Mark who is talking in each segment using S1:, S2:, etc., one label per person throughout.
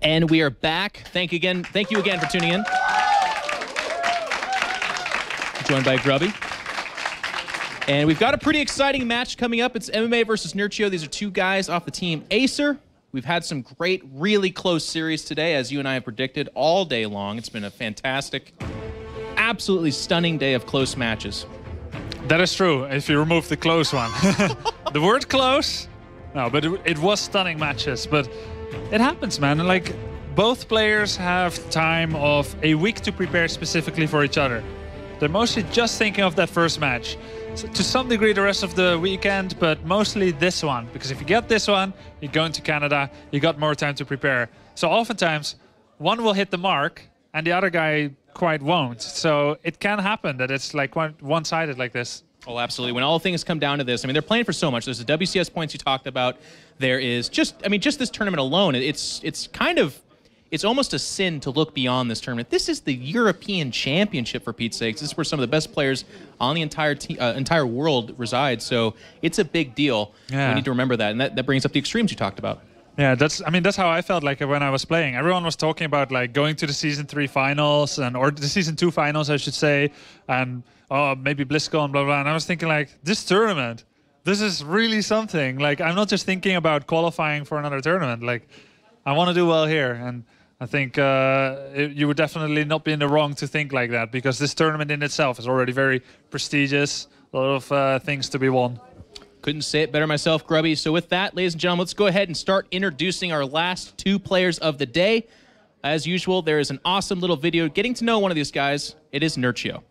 S1: And we are back. Thank you again for tuning in. Joined by Grubby. And we've got a pretty exciting match coming up. It's MMA versus Nerchio. These are two guys off the team Acer. We've had some great, really close series today, as you and I have predicted, all day long. It's been a fantastic, absolutely stunning day of close matches.
S2: That is true, if you remove the close one. The word close? No, but it was stunning matches. But it happens, man. Like, both players have time of a week to prepare specifically for each other. They're mostly just thinking of that first match. So to some degree the rest of the weekend, but mostly this one. Because if you get this one, you're going to Canada, you got more time to prepare. So oftentimes, one will hit the mark and the other guy quite won't. So it can happen that it's like one-sided like this.
S1: Oh, absolutely. When all things come down to this, I mean, they're playing for so much. There's the WCS points you talked about. There is just this tournament alone. It's almost a sin to look beyond this tournament. This is the European Championship, for Pete's sakes. This is where some of the best players on the entire world reside. So it's a big deal. Yeah. We need to remember that. And that brings up the extremes you talked about.
S2: Yeah, that's how I felt like when I was playing. Everyone was talking about like going to the Season 3 finals or the Season 2 finals, I should say, and maybe BlizzCon and blah, blah. And I was thinking like, this tournament, this is really something. Like, I'm not just thinking about qualifying for another tournament. Like, I want to do well here. And I think you would definitely not be in the wrong to think like that, because this tournament in itself is already very prestigious. A lot of things to be won.
S1: Couldn't say it better myself, Grubby. So with that, ladies and gentlemen, let's go ahead and start introducing our last two players of the day. As usual, there is an awesome little video getting to know one of these guys. It is Nerchio.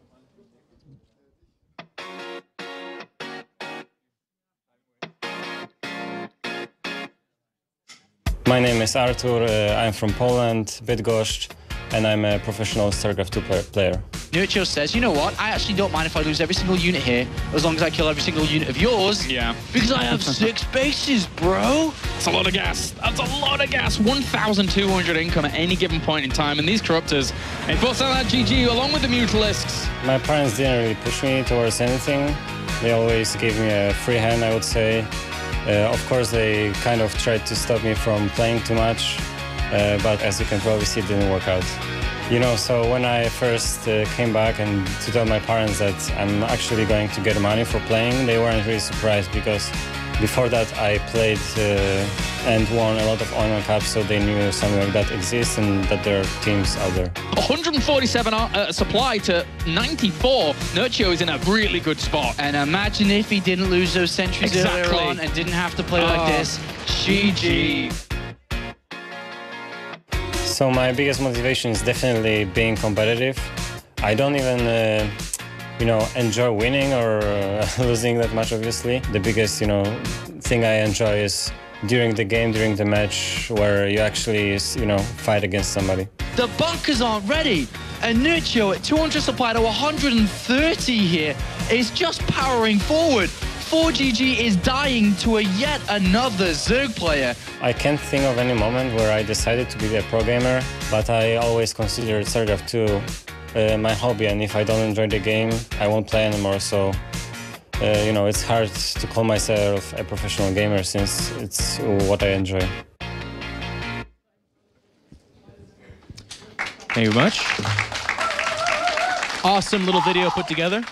S3: My name is Artur, I'm from Poland, Bydgoszcz, and I'm a professional StarCraft 2 player.
S4: Nerchio says, you know what, I actually don't mind if I lose every single unit here, as long as I kill every single unit of yours.
S5: Yeah.
S4: Because I have 6 bases, bro.
S5: That's a lot of gas. That's a lot of gas. 1,200 income at any given point in time. And these Corruptors, they force out that GG along with the Mutalisks.
S3: My parents didn't really push me towards anything. They always gave me a free hand, I would say. Of course, they kind of tried to stop me from playing too much, but as you can probably see, it didn't work out. You know, so when I first came back and to tell my parents that I'm actually going to get money for playing, they weren't really surprised, because before that I played and won a lot of online cups, so they knew something like that exists and that there are teams out there.
S5: 147 supply to 94. Nerchio is in a really good spot.
S4: And imagine if he didn't lose those centuries earlier on and didn't have to play like this. GG.
S3: So my biggest motivation is definitely being competitive. I don't even enjoy winning or losing that much, obviously. The biggest, thing I enjoy is during the game, during the match, where you actually, fight against somebody.
S4: The bunkers aren't ready. And Nerchio at 200 supply to 130 here is just powering forward. 4GG is dying to a yet another Zerg player.
S3: I can't think of any moment where I decided to be a pro gamer, but I always considered StarCraft 2 my hobby, and if I don't enjoy the game, I won't play anymore. So, it's hard to call myself a professional gamer since it's what I enjoy.
S1: Thank you very much. Awesome little video put together.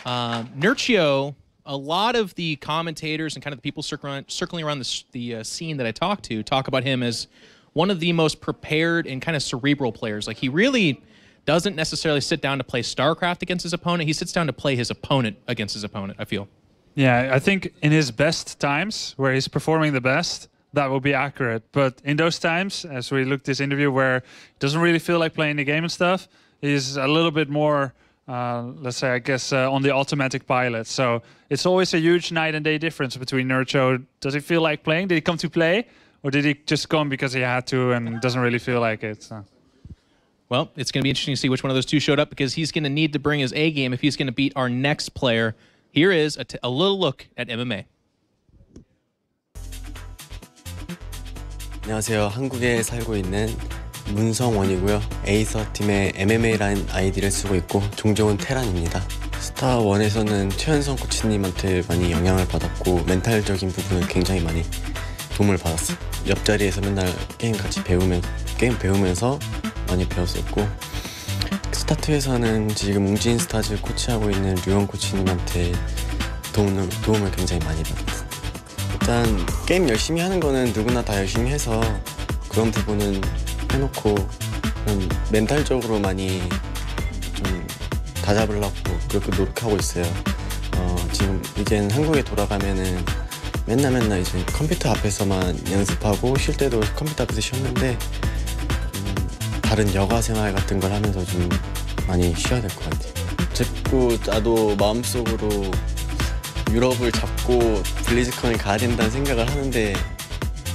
S1: Nerchio, a lot of the commentators and kind of the people circling around the scene that I talk about him as one of the most prepared and kind of cerebral players. Like, he really doesn't necessarily sit down to play StarCraft against his opponent. He sits down to play his opponent against his opponent, I feel.
S2: Yeah, I think in his best times, where he's performing the best, that will be accurate. But in those times, as we look at this interview where he doesn't really feel like playing the game and stuff, he's a little bit more, let's say, I guess, on the automatic pilot. So it's always a huge night and day difference between Nerchio. Does he feel like playing? Did he come to play? Or did he just come because he had to and doesn't really feel like it? So.
S1: Well, it's going to be interesting to see which one of those two showed up, because he's going to need to bring his A game if he's going to beat our next player. Here is a little look at MMA.
S6: 안녕하세요. 한국에 살고 있는 문성원이고요. 에이서 팀의 MMA라는 아이디를 쓰고 있고 종종은 테란입니다. 스타1에서는 최현성 코치님한테 많이 영향을 받았고 멘탈적인 부분을 굉장히 많이 도움을 받았어요. 옆자리에서 맨날 게임 배우면서 많이 배웠었고, 스타트에서는 지금 웅진 스타즈 코치하고 있는 류영 코치님한테 도움을 굉장히 많이 받았어요. 일단 게임 열심히 하는 거는 누구나 다 열심히 해서 그런 부분은 해놓고 멘탈적으로 많이 좀 다잡으려고 그렇게 노력하고 있어요. 지금 이젠 한국에 돌아가면은 맨날 이제 컴퓨터 앞에서만 연습하고 쉴 때도 컴퓨터 앞에서 쉬었는데 다른 여가 생활 같은 걸 하면서 좀 많이 쉬어야 될 것 같아요. 자꾸 나도 마음속으로 유럽을 잡고 블리즈컨을 가야 된다는 생각을 하는데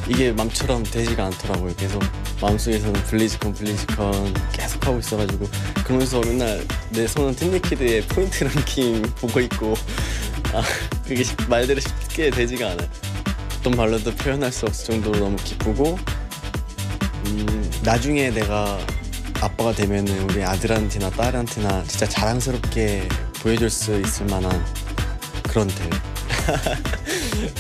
S6: 이게 맘처럼 되지가 않더라고요. 계속 마음속에서는 블리즈컨 계속 하고 있어가지고 그러면서 맨날 내 손은 팀리키드의 포인트 랭킹 보고 있고 그게 말대로 쉽게 되지가 않아요. 어떤 말로도 표현할 수 없을 정도로 너무 기쁘고 나중에 내가 아빠가 되면은 우리 아들한테나 딸한테나 진짜 자랑스럽게 보여줄 수 있을 만한 그런 대회.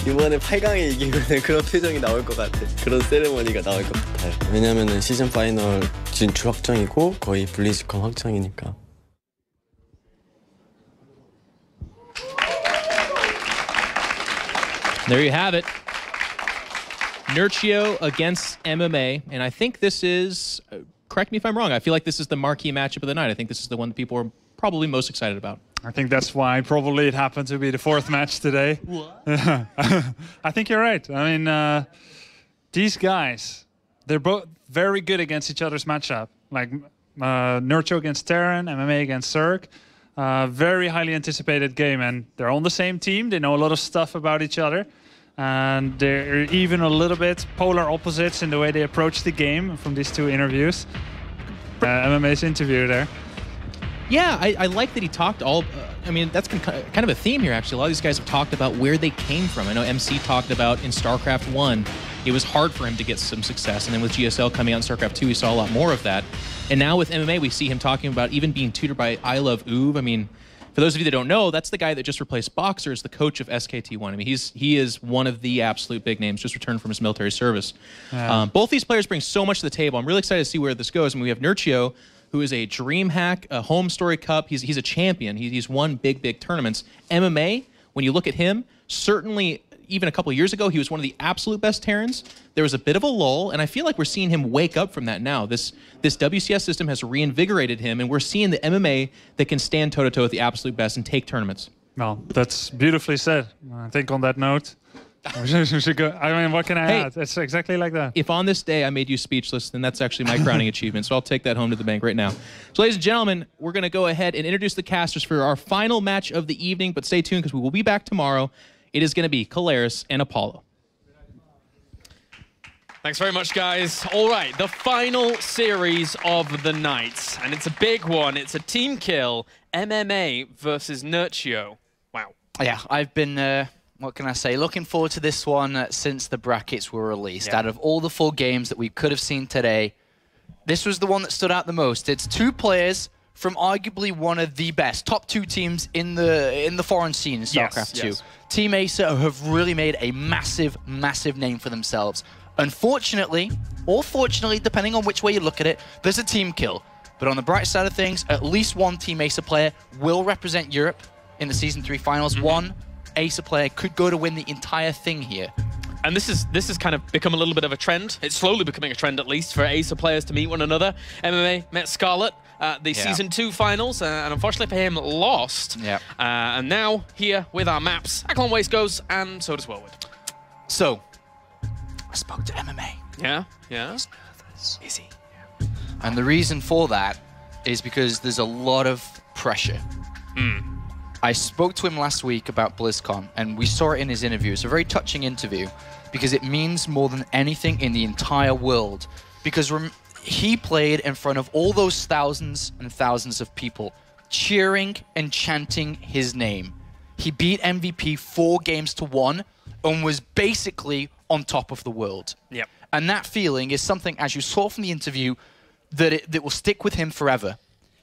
S6: 이번에 8강에 이기면 그런 표정이 나올 것 같아. 그런 세레머니가 나올 것 같아요. 왜냐면은 시즌 파이널 진출 확정이고 거의 블리즈컨 확정이니까.
S1: There you have it. Nerchio against MMA, and I think this is, correct me if I'm wrong, I feel like this is the marquee matchup of the night. I think this is the one that people are probably most excited about.
S2: I think that's why probably it happened to be the fourth match today. What? I think you're right. I mean, these guys, they're both very good against each other's matchup. Like Nerchio against Terran, MMA against Cirque. Very highly anticipated game, and they're on the same team. They know a lot of stuff about each other. And they're even a little bit polar opposites in the way they approach the game from these two interviews. MMA's interview there.
S1: Yeah, I like that he talked all... I mean, that's been kind of a theme here, actually. A lot of these guys have talked about where they came from. I know MC talked about in StarCraft 1, it was hard for him to get some success. And then with GSL coming out in StarCraft 2, we saw a lot more of that. And now with MMA, we see him talking about even being tutored by I Love Uve. I mean, for those of you that don't know, that's the guy that just replaced Boxer as the coach of SK2 I mean, he is one of the absolute big names, just returned from his military service. Yeah. Both these players bring so much to the table. I'm really excited to see where this goes. I mean, we have Nerchio, who is a DreamHack, a Home Story Cup. He's a champion. He's won big tournaments. MMA, when you look at him, certainly even a couple of years ago, he was one of the absolute best Terrans. There was a bit of a lull, and I feel like we're seeing him wake up from that now. This WCS system has reinvigorated him, and we're seeing the MMA that can stand toe-to-toe with the absolute best and take tournaments.
S2: Well, that's beautifully said. I think on that note, we should go. I mean, what can I add? It's exactly like that.
S1: If on this day I made you speechless, then that's actually my crowning achievement. So I'll take that home to the bank right now. So ladies and gentlemen, we're going to go ahead and introduce the casters for our final match of the evening, but stay tuned because we will be back tomorrow. It is going to be Caleres and Apollo.
S5: Thanks very much, guys. All right, the final series of the night. And it's a big one. It's a team kill, MMA versus Nerchio. Wow.
S4: Yeah, I've been, what can I say, looking forward to this one since the brackets were released. Yeah. Out of all the 4 games that we could have seen today, this was the one that stood out the most. It's 2 players from arguably one of the best top 2 teams in the foreign scene in StarCraft 2. Yes. Team Acer have really made a massive name for themselves. Unfortunately, or fortunately, depending on which way you look at it, there's a team kill. But on the bright side of things, at least one Team Acer player will represent Europe in the Season 3 finals. One Acer player could go to win the entire thing here.
S5: And this has kind of become a little bit of a trend. It's slowly becoming a trend, at least, for Acer players to meet one another. MMA met Scarlet at the Season 2 finals, and unfortunately for him, lost. Yeah. And now, here with our maps, Aklon Waste goes, and so does Wellwood.
S4: So, I spoke to MMA.
S5: Yeah, yeah.
S4: He's nervous. Is he? Yeah. And the reason for that is because there's a lot of pressure. I spoke to him last week about BlizzCon, and we saw it in his interview. It's a very touching interview because it means more than anything in the entire world. Because he played in front of all those thousands and thousands of people cheering and chanting his name. He beat MVP 4 games to 1 and was basically on top of the world.
S5: Yep.
S4: And that feeling is something, as you saw from the interview, that will stick with him forever.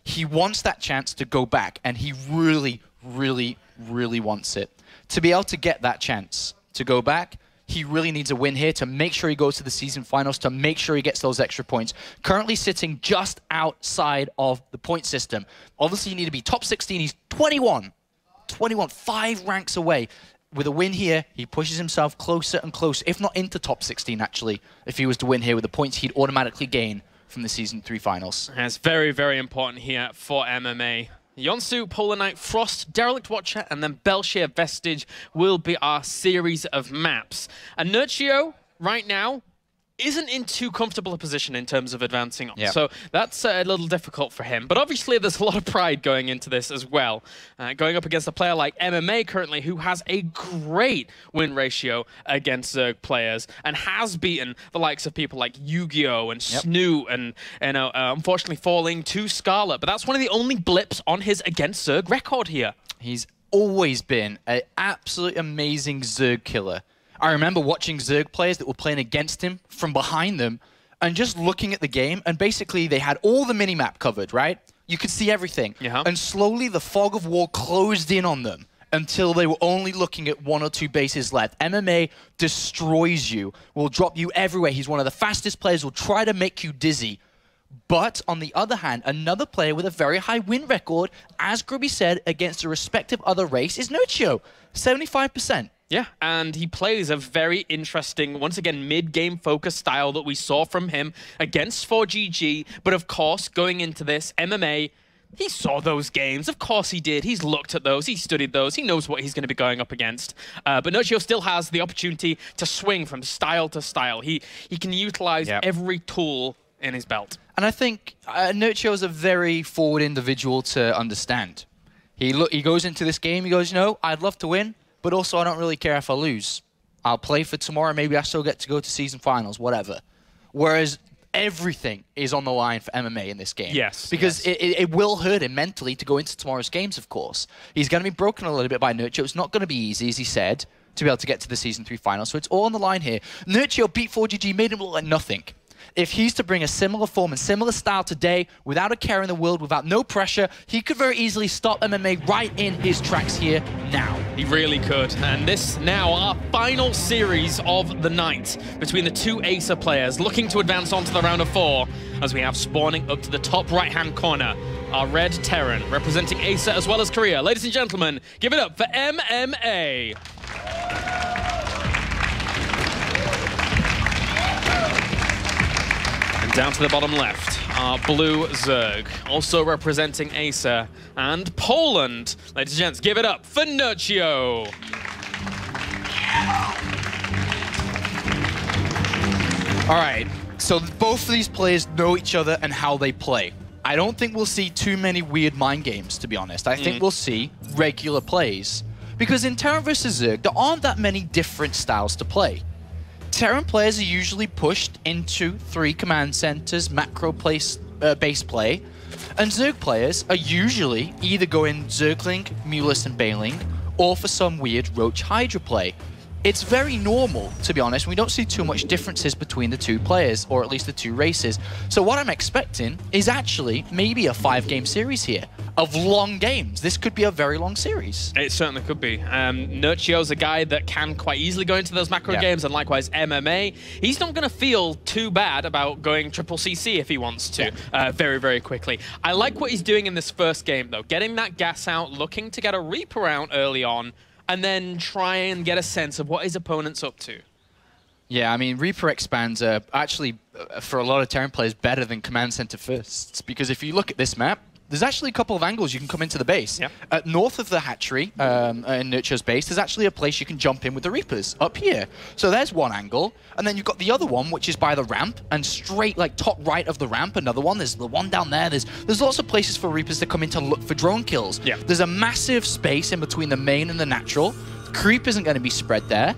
S4: He wants that chance to go back, and he really wants it. To be able to get that chance to go back, he really needs a win here to make sure he goes to the season finals, to make sure he gets those extra points. Currently sitting just outside of the point system. Obviously, you need to be top 16. He's 21. 21, 5 ranks away. With a win here, he pushes himself closer and closer, if not into top 16, actually. If he was to win here with the points he'd automatically gain from the Season 3 finals.
S5: That's very, very important here for MMA. Yonsu, Polar Knight, Frost, Derelict Watcher, and then Belshire Vestige will be our series of maps. And Nerchio, right now, isn't in too comfortable a position in terms of advancing on. Yep. So that's a little difficult for him. But obviously there's a lot of pride going into this as well. Going up against a player like MMA currently, who has a great win ratio against Zerg players and has beaten the likes of people like Yu-Gi-Oh! And Snoot and unfortunately falling to Scarlet. But that's one of the only blips on his against Zerg record here.
S4: He's always been an absolutely amazing Zerg killer. I remember watching Zerg players that were playing against him from behind them and just looking at the game, and basically they had all the minimap covered, right? You could see everything. And slowly the fog of war closed in on them until they were only looking at 1 or 2 bases left. MMA destroys you, will drop you everywhere. He's one of the fastest players, will try to make you dizzy. But on the other hand, another player with a very high win record, as Grubby said, against a respective other race is Nerchio, 75%.
S5: Yeah, and he plays a very interesting, once again, mid-game focus style that we saw from him against 4GG. But of course, going into this, MMA, he saw those games. Of course he did. He's looked at those. He studied those. He knows what he's going to be going up against. But Nerchio still has the opportunity to swing from style to style. He can utilize every tool in his belt.
S4: And I think Nerchio is a very forward individual to understand. He goes into this game, he goes, you know, I'd love to win, but also I don't really care if I lose. I'll play for tomorrow, maybe I still get to go to season finals, whatever. Whereas everything is on the line for MMA in this game.
S5: Yes.
S4: Because it will hurt him mentally to go into tomorrow's games, of course. He's going to be broken a little bit by Nerchio. It's not going to be easy, as he said, to be able to get to the Season 3 finals. So it's all on the line here. Nerchio beat 4GG, made him look like nothing. If he's to bring a similar form and similar style today, without a care in the world, without no pressure, he could very easily stop MMA right in his tracks here now.
S5: He really could. And this now our final series of the night between the two Acer players looking to advance on to the round of 4, as we have spawning up to the top right-hand corner our Red Terran, representing Acer as well as Korea. Ladies and gentlemen, give it up for MMA. Down to the bottom left, our blue Zerg, also representing Acer and Poland. Ladies and gents, give it up for Nerchio.
S4: All right, so both of these players know each other and how they play. I don't think we'll see too many weird mind games, to be honest. I think we'll see regular plays. Because in Terran vs. Zerg, there aren't that many different styles to play. Terran players are usually pushed into 3 command centers, macro-based play, and Zerg players are usually either going Zergling, Mulus, and Bailing, or for some weird Roach Hydra play. It's very normal, to be honest. We don't see too much differences between the 2 players, or at least the 2 races. So what I'm expecting is actually maybe a 5-game series here of long games. This could be a very long series.
S5: It certainly could be. Nerchio's a guy that can quite easily go into those macro games, and likewise MMA. He's not going to feel too bad about going triple CC if he wants to very, very quickly. I like what he's doing in this first game, though. Getting that gas out, looking to get a Reaper out early on, and then try and get a sense of what his opponent's up to.
S4: Yeah, I mean, Reaper expands are actually, for a lot of Terran players, better than Command Center firsts. Because if you look at this map, there's actually a couple of angles you can come into the base. Yep. North of the hatchery, in Nerchio's base, there's actually a place you can jump in with the Reapers, up here. So there's one angle, and then you've got the other one, which is by the ramp, and straight, like, top right of the ramp, another one. There's the one down there. There's lots of places for Reapers to come in to look for drone kills.
S5: Yeah.
S4: There's a massive space in between the main and the natural. Creep isn't going to be spread there.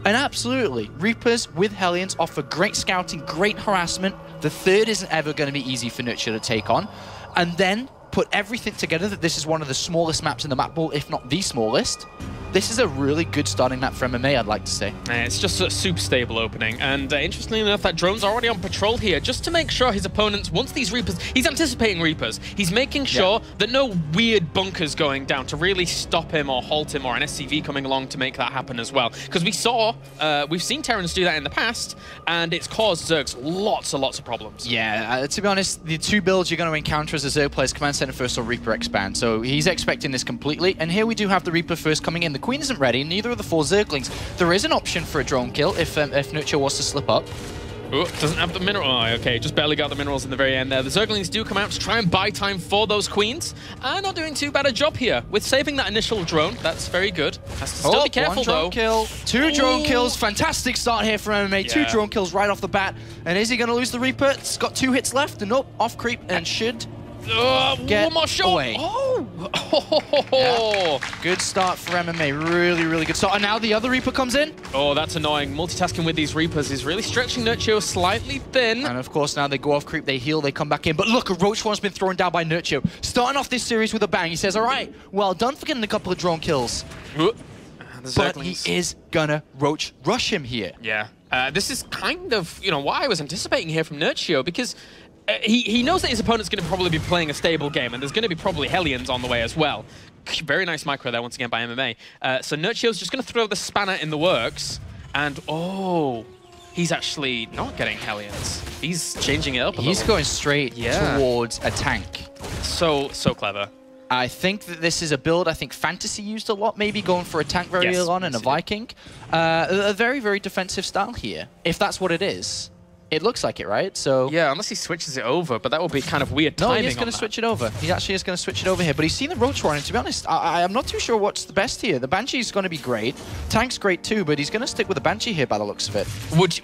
S4: And absolutely, Reapers with Hellions offer great scouting, great harassment. The third isn't ever going to be easy for Nerchio to take on. And then put everything together that this is one of the smallest maps in the map pool, if not the smallest. this is a really good starting map for MMA, I'd like to say.
S5: It's just a super stable opening, and interestingly enough, that drone's already on patrol here, just to make sure his opponents, once these Reapers, he's anticipating Reapers, he's making sure that no weird bunkers going down to really stop him or halt him, or an SCV coming along to make that happen as well. Because we've seen Terrans do that in the past, and it's caused Zergs lots and lots of problems.
S4: Yeah, to be honest, the two builds you're going to encounter as a Zerg player is Command Center first or Reaper expand, so he's expecting this completely, and here we do have the Reaper first coming in. The Queen isn't ready, neither of the 4 Zerglings. There is an option for a drone kill if Nerchio was to slip up.
S5: Ooh, doesn't have the mineral. Oh, okay, just barely got the minerals in the very end there. The Zerglings do come out to try and buy time for those Queens. Not doing too bad a job here. With saving that initial drone, that's very good. Has to still be careful,
S4: drone kill, 2 drone kills. Fantastic start here for MMA. Yeah. 2 drone kills right off the bat. And is he going to lose the Reaper? It's got 2 hits left. And nope, off creep and should get
S5: one more shot.
S4: Away.
S5: Yeah.
S4: Good start for MMA. Really, really good start. And now the other Reaper comes in.
S5: Oh, that's annoying. Multitasking with these Reapers is really stretching Nerchio slightly thin.
S4: And of course, now they go off creep, they heal, they come back in. But look, a Roach Swarm's been thrown down by Nerchio. Starting off this series with a bang. He says, all right, well done for getting a couple of drone kills. But he is gonna Roach rush him here.
S5: Yeah. This is kind of, what I was anticipating here from Nerchio, because he knows that his opponent's going to probably be playing a stable game, and there's going to be probably Hellions on the way as well. Very nice micro there once again by MMA. So Nerchio's just going to throw the spanner in the works, and he's actually not getting Hellions. He's changing it up a little.
S4: He's going straight towards a tank.
S5: So clever.
S4: I think that this is a build I think Fantasy used a lot, maybe going for a tank very early on and a Viking. A very, very defensive style here, if that's what it is. It looks like it, right? So
S5: yeah, unless he switches it over, but that would be kind of weird timing.
S4: No, he's going to switch it over. He actually is going to switch it over here. But he's seen the Roach Warren, and to be honest, I'm not too sure what's the best here. The Banshee's going to be great. Tank's great too, but he's going to stick with the Banshee here by the looks of it. It's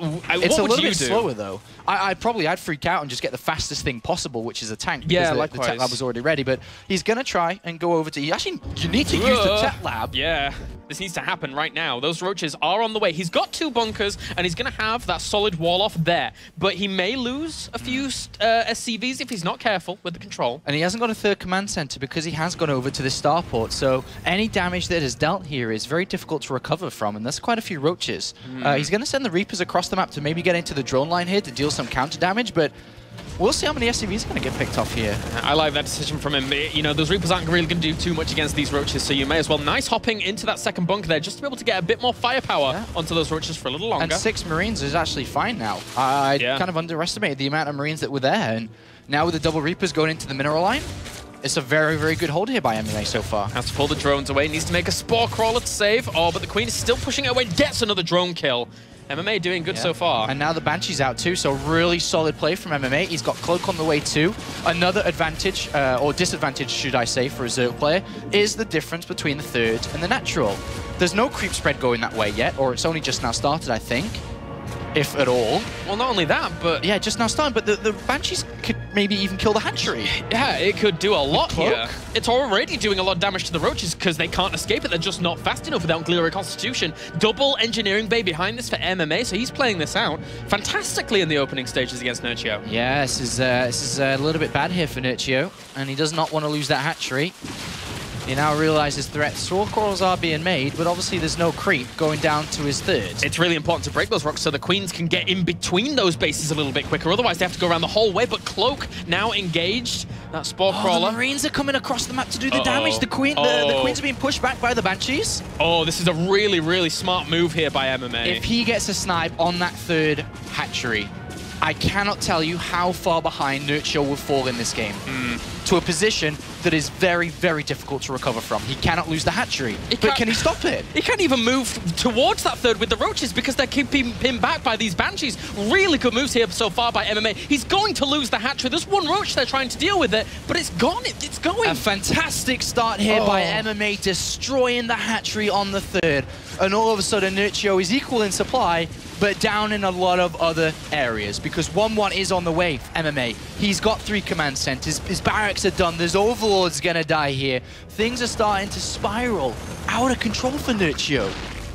S4: a little bit slower though. I'd freak out and just get the fastest thing possible, which is a tank.
S5: Yeah,
S4: because the Tech Lab was already ready. But he's going to try and go over to... you need to use the Tech Lab.
S5: Yeah. This needs to happen right now. Those Roaches are on the way. He's got 2 bunkers, and he's going to have that solid wall off there. But he may lose a few SCVs if he's not careful with the control.
S4: And he hasn't got a 3rd command center because he has gone over to the starport. So any damage that is dealt here is very difficult to recover from, and there's quite a few Roaches. He's going to send the Reapers across the map to maybe get into the drone line here to deal some counter damage, but we'll see how many SCVs are going to get picked off here.
S5: I like that decision from him. Those Reapers aren't really going to do too much against these Roaches, so you may as well. Nice hopping into that 2nd bunker there, just to be able to get a bit more firepower onto those Roaches for a little longer.
S4: And 6 Marines is actually fine now. I kind of underestimated the amount of Marines that were there, and now with the double Reapers going into the mineral line, it's a very, very good hold here by MMA so far.
S5: Has to pull the drones away, needs to make a Spore Crawler to save. But the Queen is still pushing it away, gets another drone kill. MMA doing good so far.
S4: And now the Banshee's out too, so really solid play from MMA. He's got Cloak on the way too. Another advantage, or disadvantage should I say, for a Zerg player, is the difference between the 3rd and the natural. There's no creep spread going that way yet, or it's only just now started, I think. If at all.
S5: Well, not only that, but...
S4: yeah, just now started, but the Banshees could maybe even kill the hatchery.
S5: Yeah, it could do a lot here. It's already doing a lot of damage to the Roaches because they can't escape it. They're just not fast enough without Glitter Constitution. Double engineering bay behind this for MMA, so he's playing this out fantastically in the opening stages against Nerchio.
S4: Yeah, this is a little bit bad here for Nerchio, and he does not want to lose that hatchery. He now realizes threat. Sword Corals are being made, but obviously there's no creep going down to his 3rd.
S5: It's really important to break those rocks so the Queens can get in between those bases a little bit quicker. Otherwise, they have to go around the whole way. But Cloak now engaged. That Spore Crawler.
S4: The Marines are coming across the map to do the damage. The Queens are being pushed back by the Banshees.
S5: This is a really, really smart move here by MMA.
S4: If he gets a snipe on that 3rd hatchery, I cannot tell you how far behind Nerchio will fall in this game. To a position that is very, very difficult to recover from. He cannot lose the hatchery. But can he stop it?
S5: He can't even move towards that 3rd with the Roaches because they're keeping him back by these Banshees. Really good moves here so far by MMA. He's going to lose the hatchery. There's one Roach there trying to deal with it, but it's gone. It's going.
S4: A fantastic start here by MMA, destroying the hatchery on the 3rd. And all of a sudden, Nerchio is equal in supply, but down in a lot of other areas because 1-1 is on the way for MMA. He's got 3 command centers. His barracks are done. There's Overlords gonna die here. Things are starting to spiral out of control for Nerchio.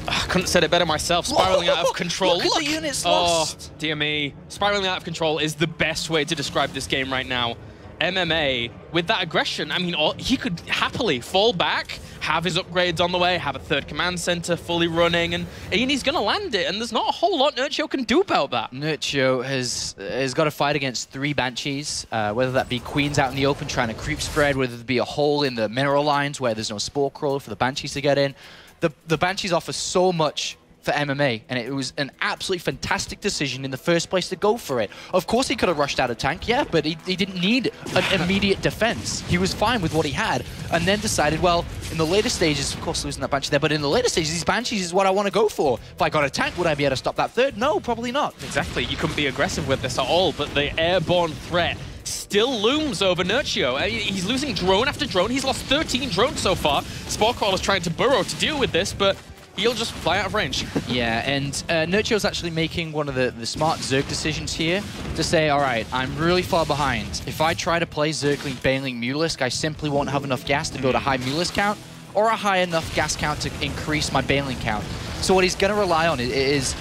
S5: I couldn't have said it better myself. Spiraling out of control.
S4: Look at the units lost.
S5: Dear me. Spiraling out of control is the best way to describe this game right now. MMA, with that aggression, I mean, he could happily fall back have his upgrades on the way, have a third command center fully running, and he's going to land it. And there's not a whole lot Nerchio can do about that.
S4: Nerchio has got to fight against 3 Banshees, whether that be Queens out in the open trying to creep spread, whether it be a hole in the mineral lines where there's no Spore Crawler for the Banshees to get in. The Banshees offer so much for MMA, and it was an absolutely fantastic decision in the first place to go for it. Of course he could have rushed out of tank, yeah, but he didn't need an immediate defense. He was fine with what he had, and then decided, well, in the later stages, of course losing that Banshee there, but in the later stages, these Banshees is what I want to go for. If I got a tank, would I be able to stop that third? No, probably not.
S5: Exactly, you couldn't be aggressive with this at all, but the airborne threat still looms over Nerchio. He's losing drone after drone. He's lost 13 drones so far. Spore Crawler's trying to burrow to deal with this, but he'll just fly out of range.
S4: Yeah, and Nerchio's actually making one of the smart Zerg decisions here to say, all right, I'm really far behind. If I try to play Zergling, Baneling, Mutalisk, I simply won't have enough gas to build a high Mutalisk count or a high enough gas count to increase my Baneling count. So what he's going to rely on is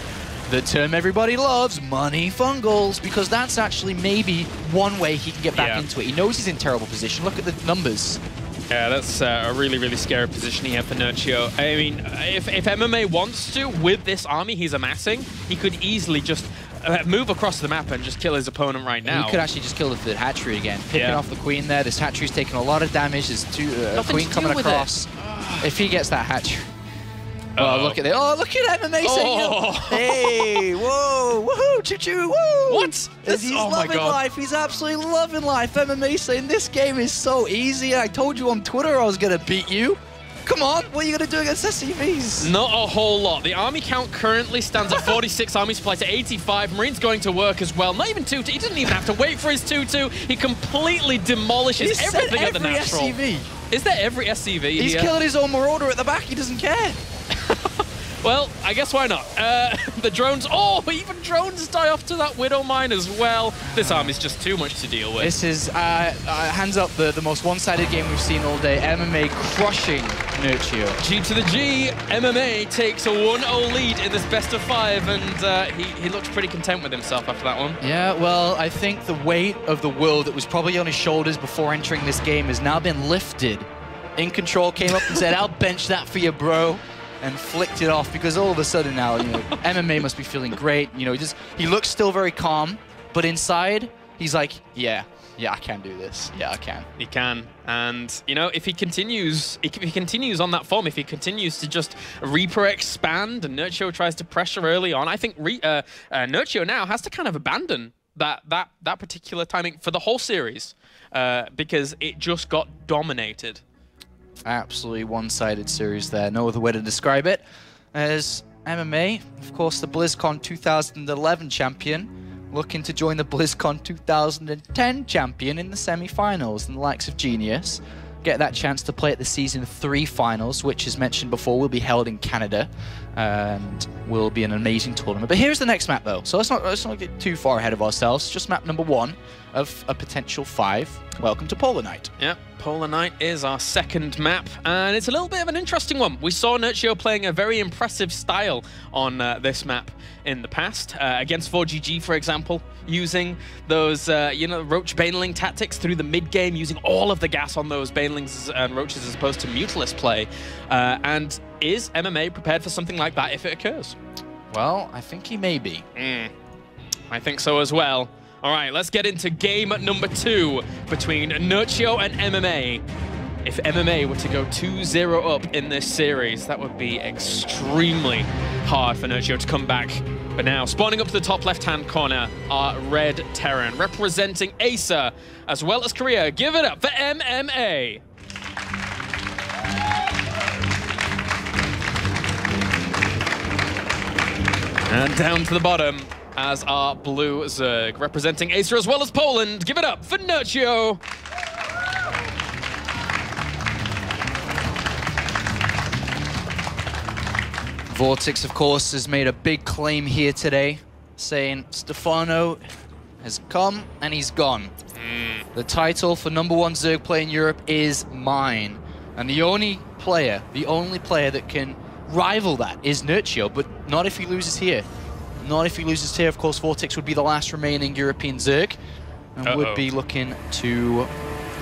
S4: the term everybody loves, money fungals, because that's actually maybe one way he can get back into it. He knows he's in terrible position. Look at the numbers.
S5: Yeah, that's a really, really scary position here for Nerchio. I mean, if MMA wants to, with this army he's amassing, he could easily just move across the map and just kill his opponent right now.
S4: He could actually just kill the third hatchery again. Picking off the Queen there. This hatchery's taking a lot of damage. There's Queen coming across. If he gets that hatchery... Oh, look at it. Oh, look at MMA saying, hey, whoa, woohoo, choo-choo, woo.
S5: What?
S4: He's loving life. He's absolutely loving life. MMA saying, this game is so easy. I told you on Twitter I was going to beat you. Come on, what are you going to do against SCVs?
S5: Not a whole lot. The army count currently stands at 46, army supply to 85. Marine's going to work as well. Not even 2-2. He doesn't even have to wait for his 2-2. He completely demolishes everything at the natural.
S4: SCV.
S5: Is there every SCV
S4: He's killing his own Marauder at the back. He doesn't care.
S5: Well, I guess why not? The drones, even drones die off to that Widow Mine as well. This army's just too much to deal with.
S4: This is, hands up, the most one-sided game we've seen all day. MMA crushing Nerchio.
S5: G to the G, MMA takes a 1-0 lead in this best of 5, and he looks pretty content with himself after that one.
S4: Yeah, well, I think the weight of the world that was probably on his shoulders before entering this game has now been lifted. In Control came up and said, I'll bench that for you, bro. And flicked it off, because all of a sudden now, you know, MMA must be feeling great. You know, he looks still very calm, but inside he's like, yeah, I can do this. Yeah, I can.
S5: He can. And you know, if he continues on that form, if he continues to just Reaper expand and Nerchio tries to pressure early on, I think Nerchio now has to kind of abandon that particular timing for the whole series, because it just got dominated.
S4: Absolutely one-sided series there. No other way to describe it. As MMA, of course, the BlizzCon 2011 champion, looking to join the BlizzCon 2010 champion in the semi-finals, and the likes of Genius get that chance to play at the Season 3 finals, which, as mentioned before, will be held in Canada and will be an amazing tournament. But here's the next map, though. So let's not get too far ahead of ourselves. Just map number 1 of a potential 5. Welcome to Polar Night.
S5: Yeah, Polar Night is our second map, and it's a little bit of an interesting one. We saw Nerchio playing a very impressive style on this map in the past, against 4GG, for example, using those, Roach Baneling tactics through the mid-game, using all of the gas on those Banelings and Roaches as opposed to Mutalisk play. And is MMA prepared for something like that if it occurs?
S4: Well, I think he may be.
S5: I think so as well. All right, let's get into game number 2 between Nerchio and MMA. If MMA were to go 2-0 up in this series, that would be extremely hard for Nerchio to come back. But now, spawning up to the top left-hand corner are Red Terran, representing Acer as well as Korea. Give it up for MMA. And down to the bottom as our blue Zerg, representing Acer as well as Poland. Give it up for Nerchio.
S4: Vortex, of course, has made a big claim here today, saying Stefano has come and he's gone. The title for #1 Zerg player in Europe is mine. And the only player that can rival that is Nerchio, but not if he loses here. Not if he loses here. Of course, Vortex would be the last remaining European Zerg and would be looking to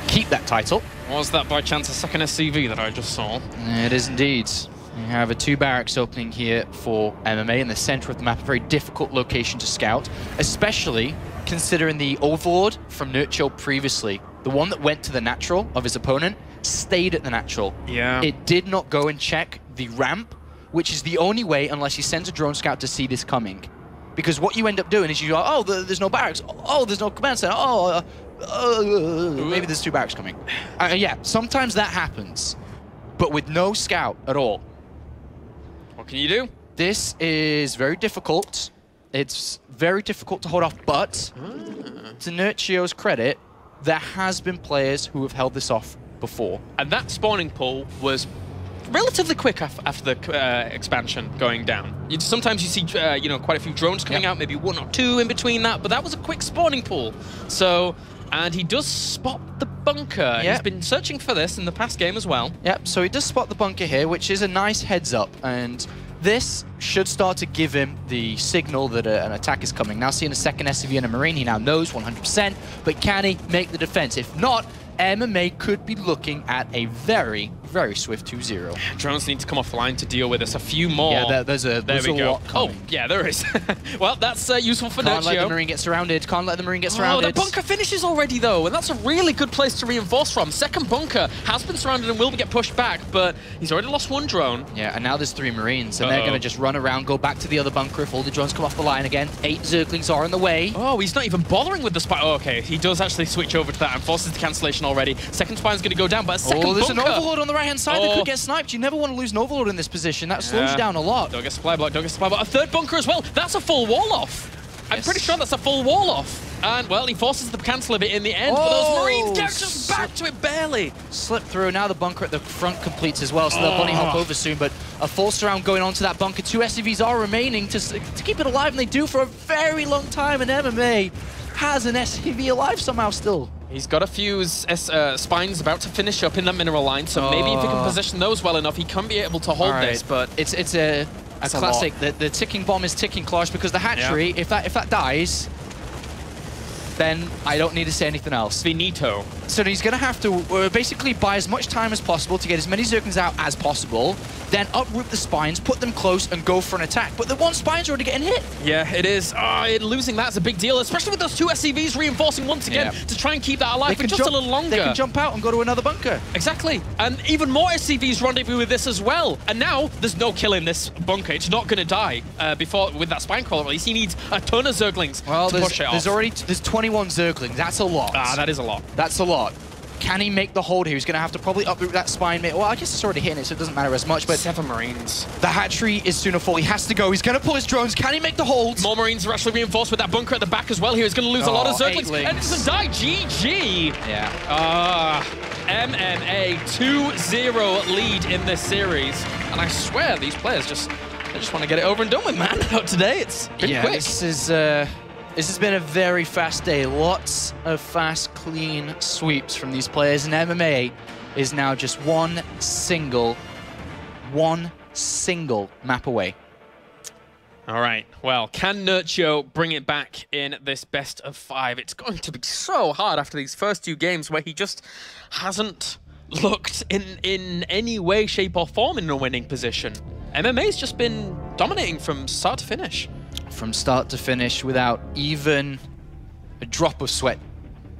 S4: keep that title.
S5: Was that by chance a second SCV that I just saw?
S4: It is indeed. We have a 2 barracks opening here for MMA in the center of the map, a very difficult location to scout, especially considering the Overlord from Nerchio previously. The one that went to the natural of his opponent stayed at the natural.
S5: Yeah.
S4: It did not go and check the ramp, which is the only way unless he sends a drone scout to see this coming. Because what you end up doing is you go, oh, there's no barracks. Oh, there's no command center. Oh, maybe there's 2 barracks coming. Yeah, sometimes that happens, but with no scout at all.
S5: What can you do?
S4: This is very difficult. It's very difficult to hold off, but to Nerchio's credit, there has been players who have held this off before.
S5: And that spawning pool was relatively quick after the expansion going down. Sometimes you see, you know, quite a few drones coming out, maybe 1 or 2 in between that, but that was a quick spawning pool. So, and he does spot the bunker. He's been searching for this in the past game as well.
S4: Yep, so he does spot the bunker here, which is a nice heads up, and this should start to give him the signal that an attack is coming. Now seeing a second SCV and a Marine, he now knows 100%, but can he make the defense? If not, MMA could be looking at a very, very swift 2-0.
S5: Drones need to come offline to deal with this. A few more.
S4: Yeah, there's a lot coming.
S5: Oh, yeah, there is. Well, that's useful for Nerchio.
S4: Can't let the Marine get surrounded. Can't let the Marine get surrounded.
S5: Oh, the bunker finishes already, though, and that's a really good place to reinforce from. Second bunker has been surrounded and will get pushed back, but he's already lost 1 drone.
S4: Yeah, and now there's 3 Marines, and they're going to just run around, go back to the other bunker if all the drones come off the line again. 8 Zerglings are in the way.
S5: Oh, he's not even bothering with the spy. Oh, okay, he does actually switch over to that and forces the cancellation already. Second spine's going to go down, but a second bunker.
S4: There's an Overlord on the right-hand side that could get sniped. You never want to lose an Overlord in this position. That slows you down a lot.
S5: Don't get supply block, don't get supply block. A third bunker as well. That's a full wall off. I'm pretty sure that's a full wall off. And, well, he forces the cancel of it in the end, but those Marines get just back to it barely.
S4: Slip through. Now the bunker at the front completes as well, so they'll bunny hop over soon, but a full surround going onto that bunker. 2 SCVs are remaining to keep it alive, and they do for a very long time, and MMA has an SCV alive somehow still.
S5: He's got a few spines about to finish up in that mineral line, so maybe if he can position those well enough, he can be able to hold this, but...
S4: It's a classic. The ticking bomb is ticking, Clash, because the hatchery, if that dies, then I don't need to say anything else.
S5: Finito.
S4: So he's going to have to basically buy as much time as possible to get as many Zerglings out as possible, then uproot the spines, put them close, and go for an attack. But the 1 spine's already getting hit.
S5: Yeah, it is. Losing that is a big deal, especially with those 2 SCVs reinforcing once again to try and keep that alive for just a little longer.
S4: They can jump out and go to another bunker.
S5: Exactly. And even more SCVs rendezvous with this as well. And now there's no killing this bunker. It's not going to die before with that spine crawler release. He needs a ton of Zerglings to push it off.
S4: There's 21 Zerglings. That's a lot.
S5: That is a lot.
S4: That's a lot. Can he make the hold here? He's going to have to probably uproot that spine. Well, I guess it's already hitting it, so it doesn't matter as much. But
S5: 7 Marines.
S4: The hatchery is soon full. He has to go. He's going to pull his drones. Can he make the hold?
S5: More Marines are actually reinforced with that bunker at the back as well. Here he's going to lose a lot of Zerglings. And it doesn't die. GG.
S4: Yeah.
S5: MMA 2-0 lead in this series. And I swear these players just want to get it over and done with, man. Today it's been quick.
S4: This has been a very fast day. Lots of fast, clean sweeps from these players. And MMA is now just one single map away.
S5: All right. Well, can Nerchio bring it back in this best of 5? It's going to be so hard after these first 2 games where he just hasn't looked in any way, shape, or form in a winning position. MMA's just been dominating from start to finish.
S4: From start to finish without even a drop of sweat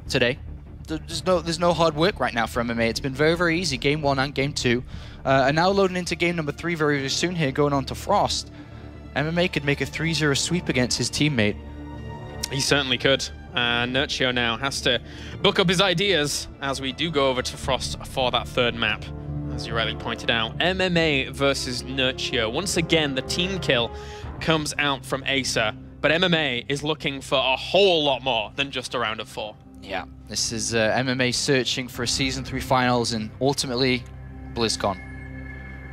S4: today. There's no hard work right now for MMA. It's been very, very easy, game 1 and game 2. And now loading into game number 3 very, very soon here, going on to Frost. MMA could make a 3-0 sweep against his teammate.
S5: He certainly could. Nerchio now has to book up his ideas as we do go over to Frost for that 3rd map. As you rightly pointed out, MMA versus Nerchio. Once again, the team kill comes out from Acer, but MMA is looking for a whole lot more than just a round of 4.
S4: Yeah, this is MMA searching for a Season 3 finals and ultimately BlizzCon,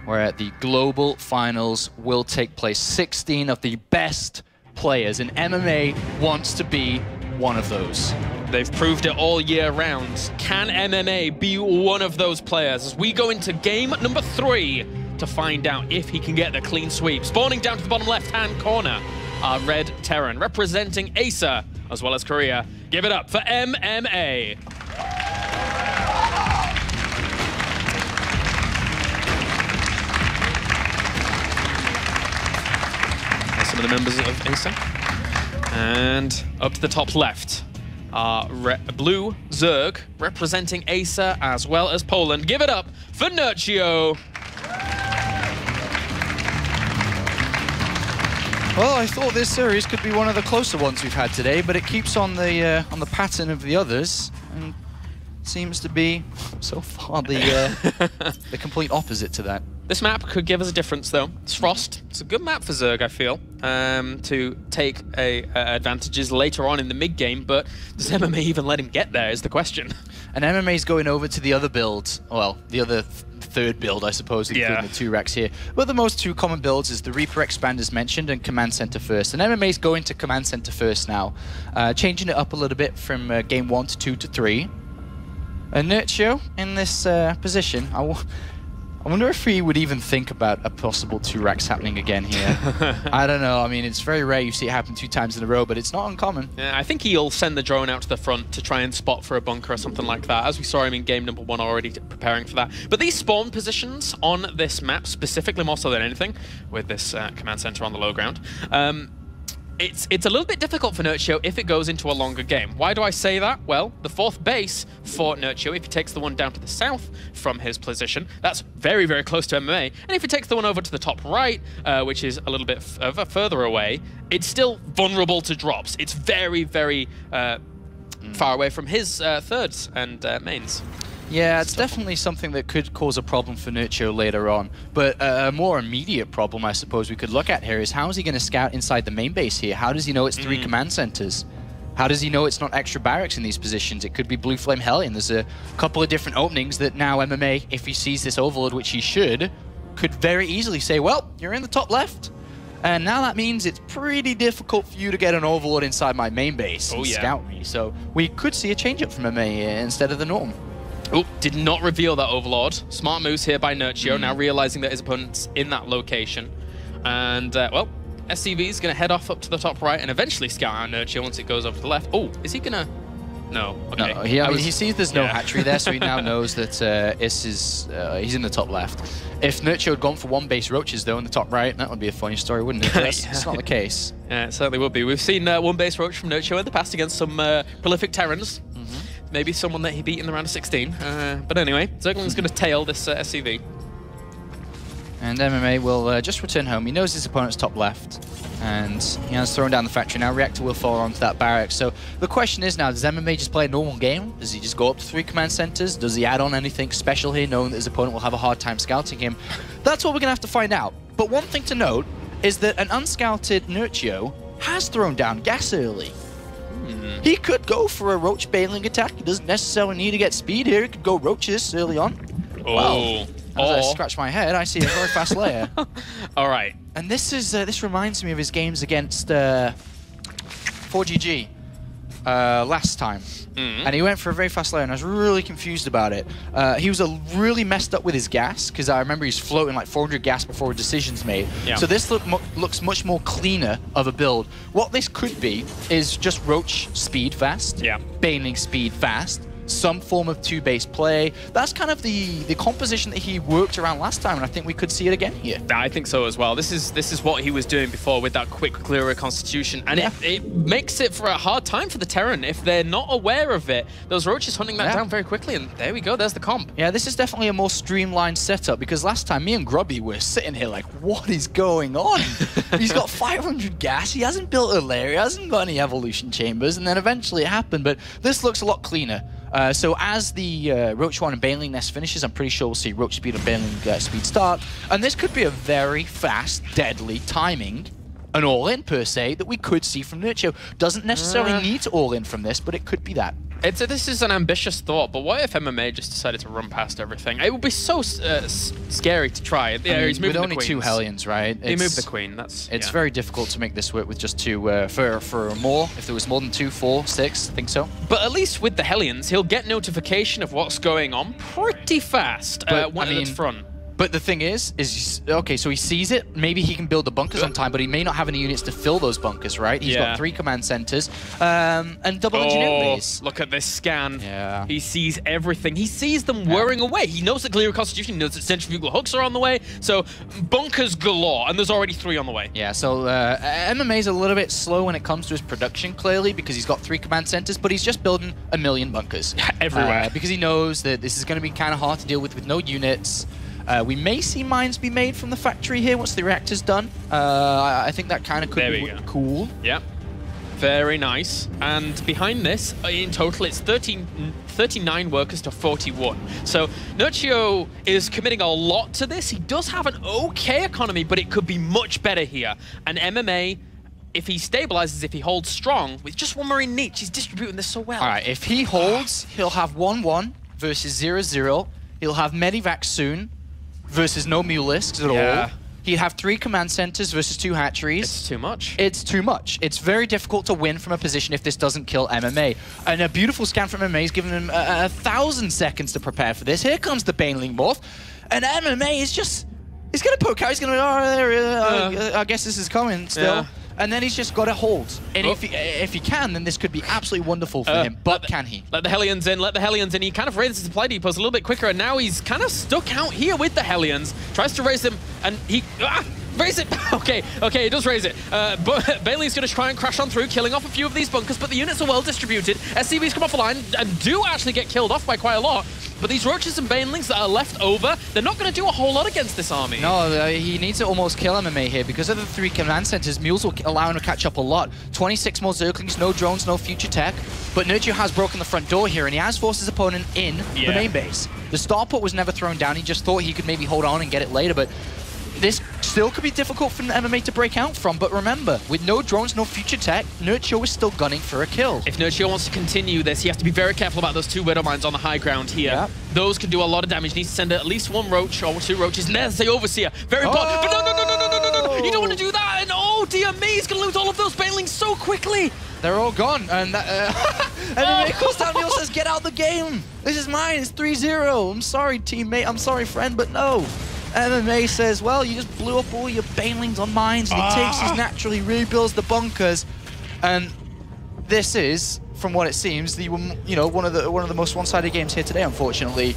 S4: where the global finals will take place. 16 of the best players, and MMA wants to be one of those.
S5: They've proved it all year round. Can MMA be one of those players as we go into game number 3 to find out if he can get the clean sweep? Spawning down to the bottom left-hand corner are Red Terran, representing Acer as well as Korea. Give it up for MMA. of the members of ASA. And up to the top left, blue Zerg representing ASA as well as Poland. Give it up for Nerchio.
S4: Well, I thought this series could be one of the closer ones we've had today, but it keeps on the pattern of the others, and seems to be so far the complete opposite to that.
S5: This map could give us a difference, though. It's Frost. It's a good map for Zerg, I feel, to take advantages later on in the mid game. But does MMA even let him get there? Is the question.
S4: And MMA's going over to the other build. Well, the other third build, I suppose, including the two racks here. But the most two common builds is the Reaper Expanders mentioned and Command Center first. And MMA's going to Command Center first now, changing it up a little bit from game 1 to 2 to 3. And Nerchio in this position, I wonder if he would even think about a possible 2 racks happening again here. I don't know. I mean, it's very rare you see it happen 2 times in a row, but it's not uncommon.
S5: Yeah, I think he'll send the drone out to the front to try and spot for a bunker or something like that, as we saw him in game number 1 already preparing for that. But these spawn positions on this map, specifically more so than anything, with this command center on the low ground, it's a little bit difficult for Nerchio if it goes into a longer game. Why do I say that? Well, the 4th base for Nerchio, if he takes the one down to the south from his position, that's very, very close to MMA. And if he takes the one over to the top right, which is a little bit further away, it's still vulnerable to drops. It's very, very far away from his thirds and mains.
S4: Yeah, it's definitely something that could cause a problem for Nerchio later on. But a more immediate problem, I suppose, we could look at here is how is he going to scout inside the main base here? How does he know it's 3 command centers? How does he know it's not extra barracks in these positions? It could be Blue Flame Hellion. There's a couple of different openings that now MMA, if he sees this overload, which he should, could very easily say, well, you're in the top left. And now that means it's pretty difficult for you to get an overload inside my main base and scout me. So we could see a change-up from MMA instead of the norm.
S5: Oh, did not reveal that Overlord. Smart moves here by Nerchio, now realizing that his opponent's in that location. And, well, SCV is going to head off up to the top right and eventually scout out Nerchio once it goes over to the left. Oh, is he going to... No, okay.
S4: No, he sees there's no hatchery there, so he now knows that he's in the top left. If Nerchio had gone for 1 base roaches, though, in the top right, that would be a funny story, wouldn't it? It's not the case.
S5: Yeah, it certainly would be. We've seen 1 base roach from Nerchio in the past against some prolific Terrans. Maybe someone that he beat in the round of 16. But anyway, Zergling's going to tail this SCV.
S4: And MMA will just return home. He knows his opponent's top left. And he has thrown down the factory. Now Reactor will fall onto that barrack. So the question is now, does MMA just play a normal game? Does he just go up to 3 command centers? Does he add on anything special here, knowing that his opponent will have a hard time scouting him? That's what we're going to have to find out. But one thing to note is that an unscouted Nerchio has thrown down gas early. He could go for a roach bailing attack. He doesn't necessarily need to get speed here. He could go roaches early on.
S5: Oh.
S4: As I scratch my head, I see a very fast layer.
S5: All right.
S4: And this reminds me of his games against 4GG last time. And he went for a very fast layer, and I was really confused about it. He was really messed up with his gas, because I remember he's floating like 400 gas before a decision's made. Yeah. So this looks much more cleaner of a build. What this could be is just roach speed fast, bailing speed fast, some form of 2-base play. That's kind of the composition that he worked around last time, and I think we could see it again here.
S5: I think so as well. This is what he was doing before with that quick clearer constitution, and it makes it for a hard time for the Terran if they're not aware of it. Those roaches hunting that down very quickly, and there we go, there's the comp.
S4: Yeah, this is definitely a more streamlined setup, because last time me and Grubby were sitting here like, what is going on? He's got 500 gas, he hasn't built a lair, he hasn't got any evolution chambers, and then eventually it happened, but this looks a lot cleaner. So as the Roach 1 and Baneling Nest finishes, I'm pretty sure we'll see Roach Speed and Baneling Speed start. And this could be a very fast, deadly timing, an all-in per se, that we could see from Nerchio. Doesn't necessarily need to all-in from this, but it could be that.
S5: This is an ambitious thought, but what if MMA just decided to run past everything? It would be so scary to try. Yeah, he's moving
S4: with only 2 Hellions, right?
S5: He moved the Queen.
S4: It's very difficult to make this work with just 2. For more, if there was more than 2, 4, 6, I think so.
S5: But at least with the Hellions, he'll get notification of what's going on pretty fast when it's front.
S4: But the thing is okay, so he sees it. Maybe he can build the bunkers on time, but he may not have any units to fill those bunkers, right? He's got 3 command centers and double engineering base.
S5: Look at this scan.
S4: Yeah.
S5: He sees everything. He sees them whirring away. He knows that Clear Constitution, he knows that centrifugal hooks are on the way. So bunkers galore, and there's already 3 on the way.
S4: Yeah, so MMA's a little bit slow when it comes to his production, clearly, because he's got 3 command centers, but he's just building a million bunkers.
S5: Everywhere.
S4: Because he knows that this is going to be kind of hard to deal with no units. We may see mines be made from the factory here once the reactor's done. I think that kind of could be cool.
S5: Yeah, very nice. And behind this, in total, it's 39 workers to 41. So Nerchio is committing a lot to this. He does have an okay economy, but it could be much better here. And MMA, if he stabilizes, if he holds strong, with just 1 Marine niche, he's distributing this so well.
S4: All right, if he holds, he'll have 1-1 versus 0-0. He'll have Medivac soon versus no Mulisks at all. He'd have 3 command centers versus 2 hatcheries.
S5: It's too much.
S4: It's too much. It's very difficult to win from a position if this doesn't kill MMA. And a beautiful scan from MMA is giving him 1,000 seconds to prepare for this. Here comes the Baneling morph. And MMA is just... He's going to poke out. He's going to... I guess this is coming still.
S5: Yeah.
S4: And then he's just got to hold. And if he can, then this could be absolutely wonderful for him. But can he?
S5: Let the Hellions in, let the Hellions in. He kind of raised his supply depots a little bit quicker, and now he's kind of stuck out here with the Hellions. Tries to raise them, and he... raise it! Okay, he does raise it. But Bailey's going to try and crash on through, killing off a few of these bunkers, but the units are well distributed. SCVs come off the line and do actually get killed off by quite a lot. But these Roaches and Banelings that are left over, they're not going to do a whole lot against this army.
S4: No, he needs to almost kill MMA here. Because of the 3 command centers, Mules will allow him to catch up a lot. 26 more Zerglings, no drones, no future tech. But Nerchio has broken the front door here, and he has forced his opponent in the main base. The starport was never thrown down. He just thought he could maybe hold on and get it later, but this still could be difficult for MMA to break out from. But remember, with no drones, no future tech, Nerchio is still gunning for a kill.
S5: If Nerchio wants to continue this, he has to be very careful about those 2 Widow Mines on the high ground here.
S4: Yep.
S5: Those could do a lot of damage. He needs to send at least 1 Roach or 2 Roaches. And there's the Overseer. Very important. But no. You don't want to do that. And oh, dear me, he's going to lose all of those Banelings so quickly.
S4: They're all gone. And MMA calls down Neil, says, get out the game. This is mine. It's 3-0. I'm sorry, teammate. I'm sorry, friend, but no. MMA says, well, you just blew up all your Banelings on mines, and he takes his naturally, rebuilds the bunkers, and this is, from what it seems, the one of the most one-sided games here today, unfortunately.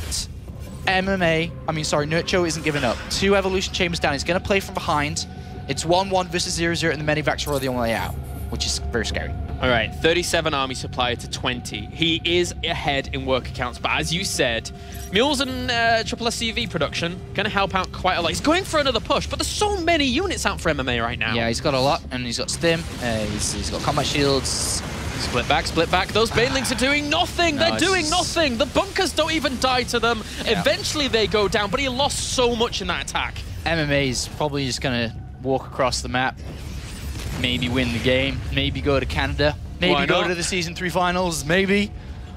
S4: Nerchio isn't giving up. 2 evolution chambers down. He's going to play from behind. It's 1-1 versus 0-0, and the Medivacs are the only way out, which is very scary.
S5: All right, 37 army supply to 20. He is ahead in worker counts, but as you said, Mules and triple SCV production going to help out quite a lot. He's going for another push, but there's so many units out for MMA right now.
S4: Yeah, he's got a lot, and he's got Stim, he's got combat shields.
S5: Split back, split back. Those Banelings are doing nothing. They're doing nothing. The bunkers don't even die to them. Yeah. Eventually they go down, but he lost so much in that attack.
S4: MMA is probably just going to walk across the map. Maybe win the game, maybe go to Canada, maybe go to the Season 3 finals, maybe.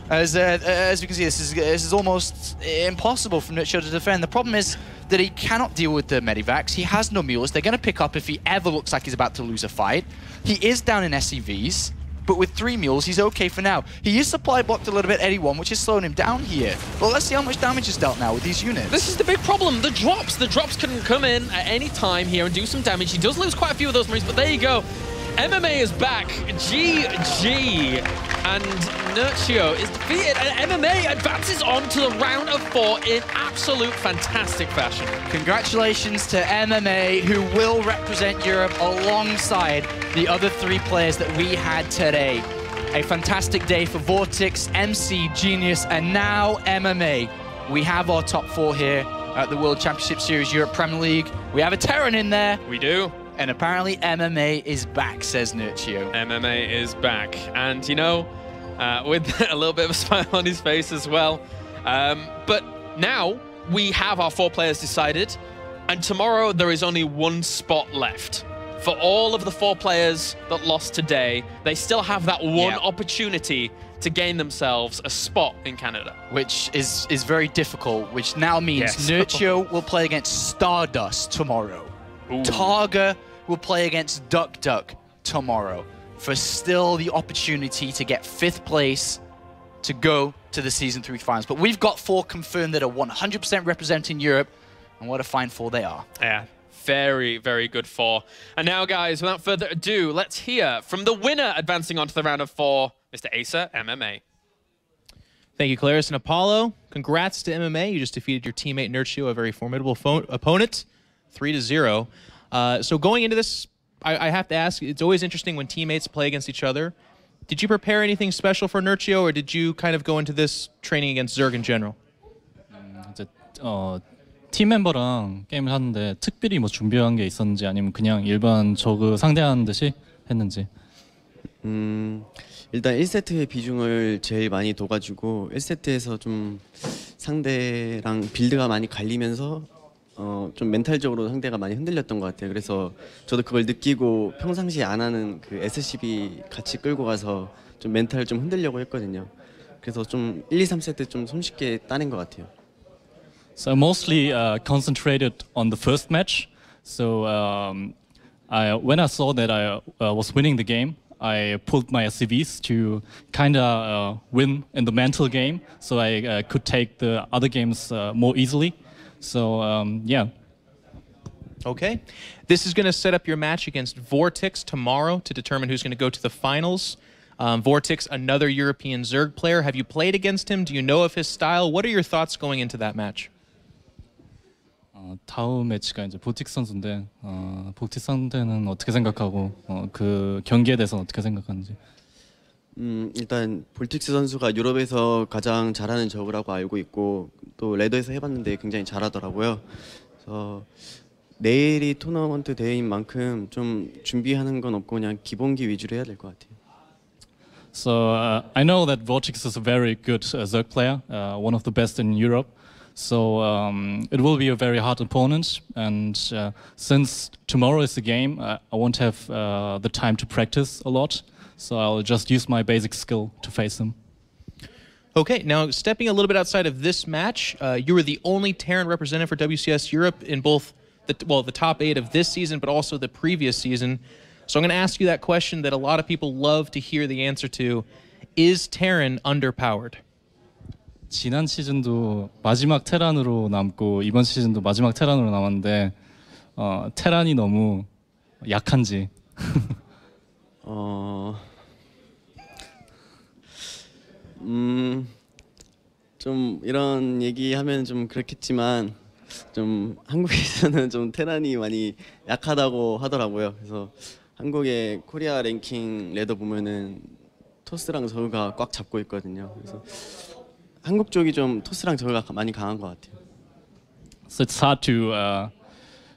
S4: As we can see, this is almost impossible for Nerchio to defend. The problem is that he cannot deal with the Medivacs. He has no mules. They're going to pick up if he ever looks like he's about to lose a fight. He is down in SCVs, but with 3 mules, he's okay for now. He is supply blocked a little bit, 81, which is slowing him down here. Well, let's see how much damage is dealt now with these units.
S5: This is the big problem. The drops can come in at any time here and do some damage. He does lose quite a few of those Marines, but there you go. MMA is back. GG. And Nerchio is defeated, and MMA advances on to the round of 4 in absolute fantastic fashion.
S4: Congratulations to MMA, who will represent Europe alongside the other 3 players that we had today. A fantastic day for Vortex, MC, Genius, and now MMA. We have our top 4 here at the World Championship Series Europe Premier League. We have a Terran in there.
S5: We do.
S4: And apparently MMA is back, says Nerchio.
S5: MMA is back. And, you know, with a little bit of a smile on his face as well. But now we have our 4 players decided. And tomorrow there is only 1 spot left. For all of the 4 players that lost today, they still have that one opportunity to gain themselves a spot in Canada.
S4: Which is very difficult, which now means Nerchio will play against Stardust tomorrow. Ooh. Targa will play against Duck Duck tomorrow for still the opportunity to get 5th place to go to the Season 3 finals. But we've got 4 confirmed that are 100% representing Europe. And what a fine four they are.
S5: Yeah. Very, very good four. And now, guys, without further ado, let's hear from the winner advancing on to the round of 4, Mr. Acer MMA.
S1: Thank you, Claris and Apollo. Congrats to MMA. You just defeated your teammate Nerchio, a very formidable opponent, 3-0. So going into this, I have to ask, it's always interesting when teammates play against each other. Did you prepare anything special for Nerchio, or did you kind of go into this training against Zerg in general?
S7: 팀 멤버랑 게임을 하는데 특별히 뭐 준비한 게 있었는지 아니면 그냥 일반 저그 상대하는 듯이 했는지.
S6: 일단 1세트의 비중을 제일 많이 둬가지고 1세트에서 좀 상대랑 빌드가 많이 갈리면서 좀 멘탈적으로 상대가 많이 흔들렸던 것 같아요. 그래서 저도 그걸 느끼고 평상시에 안 하는 그 SCB 같이 끌고 가서 좀 멘탈을 좀 흔들려고 했거든요. 그래서 좀 1, 2, 3세트 좀 손쉽게 따낸 것 같아요.
S7: So I mostly concentrated on the first match. So when I saw that I was winning the game, I pulled my SCVs to kind of win in the mental game, so I could take the other games more easily. So yeah.
S1: Okay. This is going to set up your match against Vortex tomorrow to determine who's going to go to the finals. Vortex, another European Zerg player. Have you played against him? Do you know of his style? What are your thoughts going into that match?
S7: 다음 매치가 이제 보틱 선수인데 보틱 상대는 어떻게 생각하고 그 경기에 대해서 어떻게 생각하는지.
S6: 일단 볼틱스 선수가 유럽에서 가장 잘하는 저그라고 알고 있고 또 레더에서 해봤는데 굉장히 잘하더라고요. 그래서 내일이 토너먼트 대회인 만큼 좀 준비하는 건 없고 그냥 기본기 위주로 해야 될 것 같아요.
S7: So I know that Vortex is a very good Zerg player, one of the best in Europe. So it will be a very hard opponent, and since tomorrow is the game, I won't have the time to practice a lot. So I'll just use my basic skill to face him.
S1: Okay, now stepping a little bit outside of this match, you were the only Terran representative for WCS Europe in both the top 8 of this season, but also the previous season. So I'm going to ask you that question that a lot of people love to hear the answer to. Is Terran underpowered?
S7: 지난 시즌도 마지막 테란으로 남고 이번 시즌도 마지막 테란으로 남았는데 테란이 너무 약한지.
S6: 좀 이런 얘기하면 좀 그렇겠지만 좀 한국에서는 좀 테란이 많이 약하다고 하더라고요. 그래서 한국의 코리아 랭킹 레더 보면은 토스랑 저그가 꽉 잡고 있거든요. 그래서 한국 쪽이 좀 토스랑 저그가 많이 강한 것 같아요.
S7: So it's hard to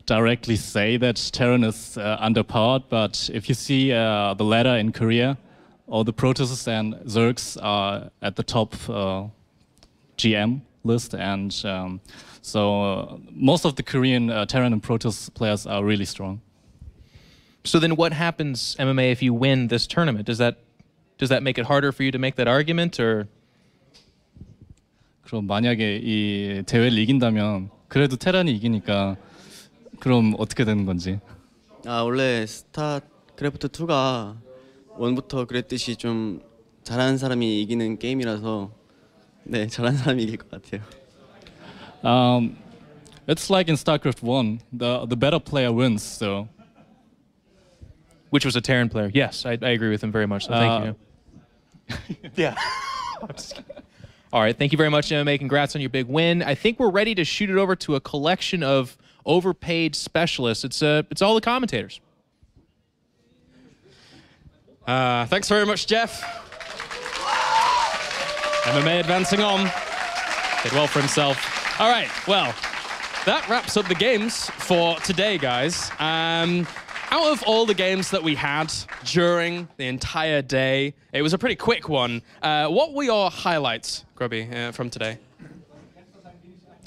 S7: directly say that Terran is underpowered, but if you see the ladder in Korea, all the Protoss and Zergs are at the top GM list, and so most of the Korean Terran and Protoss players are really strong.
S1: So then what happens, MMA, if you win this tournament? Does that make it harder for you to make that argument, or?
S7: 그럼 만약에 이 대회를 이긴다면 그래도 테란이 이기니까 그럼 어떻게 되는 건지.
S6: 원래 스타크래프트 2가 1부터 그랬듯이 좀 잘하는 사람이 이기는 게임이라서 네, 잘하는 사람이 이길 것 같아요.
S7: It's like in StarCraft 1, the better player wins. So,
S1: which was a Terran player. Yes, I agree with him very much. So thank you. Yeah. All right, thank you very much, MMA. Congrats on your big win. I think we're ready to shoot it over to a collection of overpaid specialists. It's all the commentators.
S5: Thanks very much, Jeff. MMA advancing on. Did well for himself. All right, well, that wraps up the games for today, guys. Out of all the games that we had during the entire day, it was a pretty quick one. What were your highlights, Grubby, from today?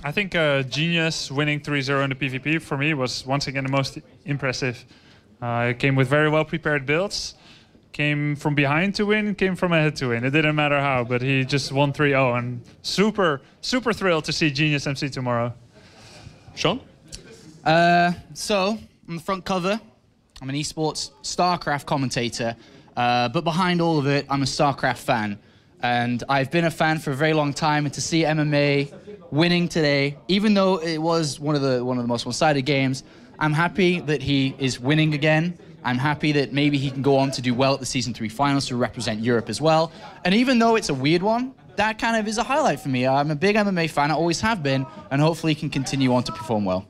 S2: I think Genius winning 3-0 in the PvP for me was once again the most impressive. It came with very well prepared builds. Came from behind to win, came from ahead to win. It didn't matter how, but he just won 3-0 and super thrilled to see Genius MC tomorrow.
S5: Sean?
S4: So, on the front cover, I'm an esports StarCraft commentator, but behind all of it, I'm a StarCraft fan. And I've been a fan for a very long time, and to see MMA winning today, even though it was one of the most one-sided games, I'm happy that he is winning again. I'm happy that maybe he can go on to do well at the Season 3 finals to represent Europe as well. And even though it's a weird one, that kind of is a highlight for me. I'm a big MMA fan, I always have been, and hopefully he can continue on to perform well.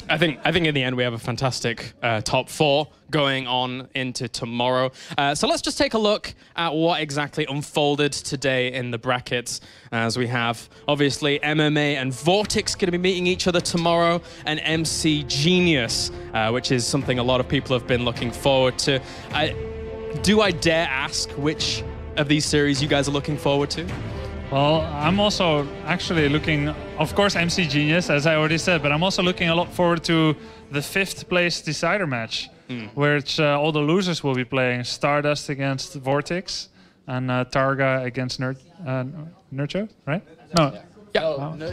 S5: I think in the end we have a fantastic top 4 going on into tomorrow. So let's just take a look at what exactly unfolded today in the brackets, as we have obviously MMA and Vortex going to be meeting each other tomorrow, and MC Genius, which is something a lot of people have been looking forward to. Do I dare ask which of these series you guys are looking forward to?
S2: Well, I'm also actually looking, of course, MC Genius, as I already said, but I'm also looking a lot forward to the 5th place decider match, which all the losers will be playing. Stardust against Vortex, and Targa against Nerchio, right? No.
S5: Yeah.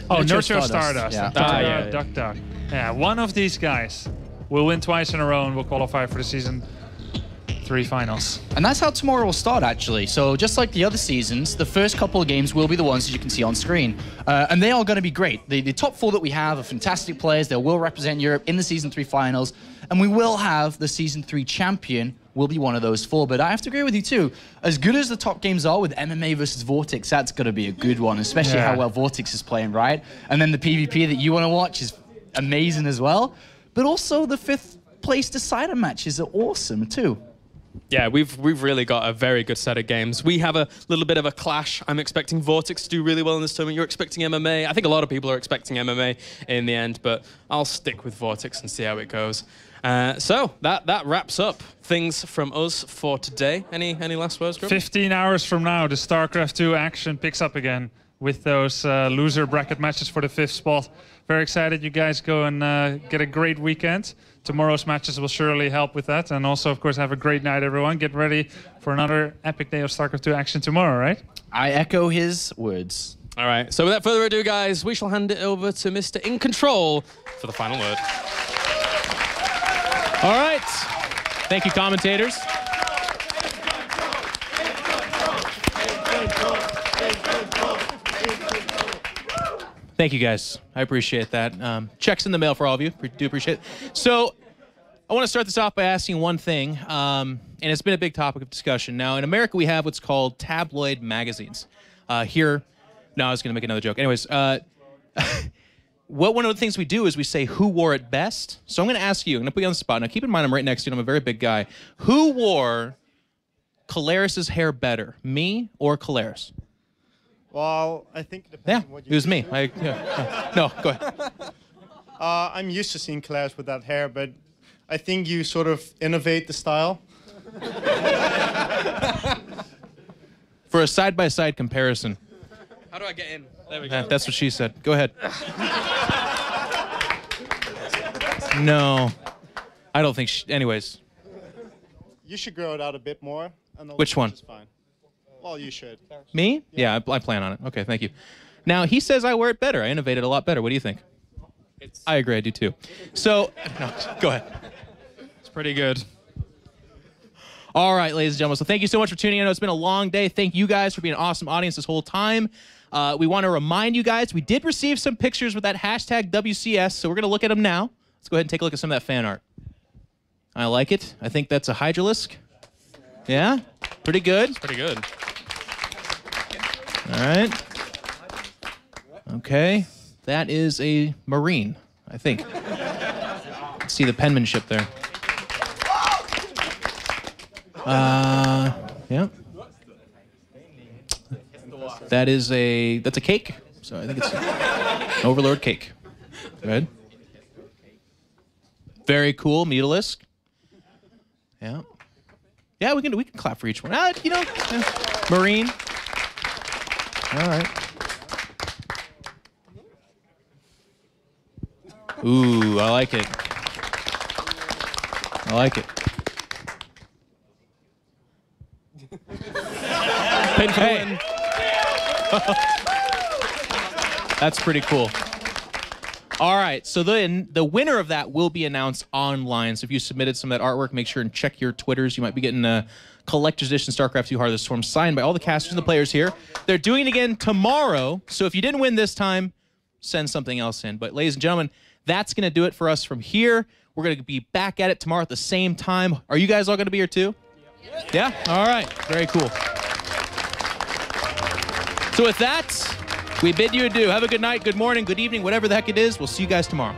S2: Nerchio Stardust.
S4: Yeah.
S2: Targa, Duck Duck. Yeah, one of these guys will win twice in a row and will qualify for the Season 3 finals.
S4: And that's how tomorrow will start, actually. So just like the other seasons, the first couple of games will be the ones that you can see on screen. And they are going to be great. The top 4 that we have are fantastic players. They will represent Europe in the Season 3 finals. And we will have the Season 3 champion will be one of those 4. But I have to agree with you, too. As good as the top games are with MMA versus Vortex, that's going to be a good one, especially how well Vortex is playing, right? And then the PvP that you want to watch is amazing as well. But also the 5th place decider matches are awesome, too.
S5: Yeah, we've really got a very good set of games. We have a little bit of a clash. I'm expecting Vortex to do really well in this tournament. You're expecting MMA. I think a lot of people are expecting MMA in the end, but I'll stick with Vortex and see how it goes. So that wraps up things from us for today. Any last words, Grub?
S2: 15 hours from now, the StarCraft 2 action picks up again with those loser bracket matches for the 5th spot. Very excited you guys go and get a great weekend. Tomorrow's matches will surely help with that. And also, of course, have a great night, everyone. Get ready for another epic day of StarCraft 2 action tomorrow, right?
S4: I echo his words.
S5: All right. So without further ado, guys, we shall hand it over to Mr. In Control for the final word.
S1: All right. Thank you, commentators. Thank you, guys. I appreciate that. Checks in the mail for all of you. Do appreciate it. So I want to start this off by asking one thing, and it's been a big topic of discussion. Now, in America, we have what's called tabloid magazines. Here, no, I was going to make another joke. Anyways, one of the things we do is we say who wore it best. So I'm going to ask you, I'm going to put you on the spot. Now, keep in mind, I'm right next to you, and I'm a very big guy. Who wore Caleris's hair better, me or Caleris?
S8: Well, I think it depends on what you
S1: it was me. No, go ahead.
S8: I'm used to seeing Claire's with that hair, but I think you sort of innovate the style.
S1: For a side-by-side comparison.
S5: How do I get in? There we go.
S1: That's what she said. Go ahead. No. I don't think anyways.
S8: You should grow it out a bit more. And
S1: which one?
S8: Fine. Well, you should.
S1: Me? Yeah, I plan on it. Okay, thank you. Now, he says I wear it better. I innovated a lot better. What do you think? I agree, I do too. So, no, go ahead.
S5: It's pretty good.
S1: All right, ladies and gentlemen. So thank you so much for tuning in. I know it's been a long day. Thank you guys for being an awesome audience this whole time. We want to remind you guys, we did receive some pictures with that hashtag WCS, so we're going to look at them now. Let's go ahead and take a look at some of that fan art. I like it. I think that's a Hydralisk. Yeah? Pretty good.
S5: Pretty good.
S1: All right. Okay. That is a Marine, I think. Let's see the penmanship there. Yeah. That's a cake. So I think it's an Overlord cake. Good. Very cool, Mutalisk. Yeah. Yeah, we can clap for each one. You know, yeah. Marine. All right. Ooh, I like it. I like it. Pin for the win. That's pretty cool. All right, so the winner of that will be announced online. So if you submitted some of that artwork, make sure and check your Twitters. You might be getting a collector's edition StarCraft 2 Heart of the Storm signed by all the casters and the players here. They're doing it again tomorrow, so if you didn't win this time, send something else in. But ladies and gentlemen, that's going to do it for us from here. We're going to be back at it tomorrow at the same time. Are you guys all going to be here too? Yeah? All right. Very cool. So with that, we bid you adieu. Have a good night, good morning, good evening, whatever the heck it is. We'll see you guys tomorrow.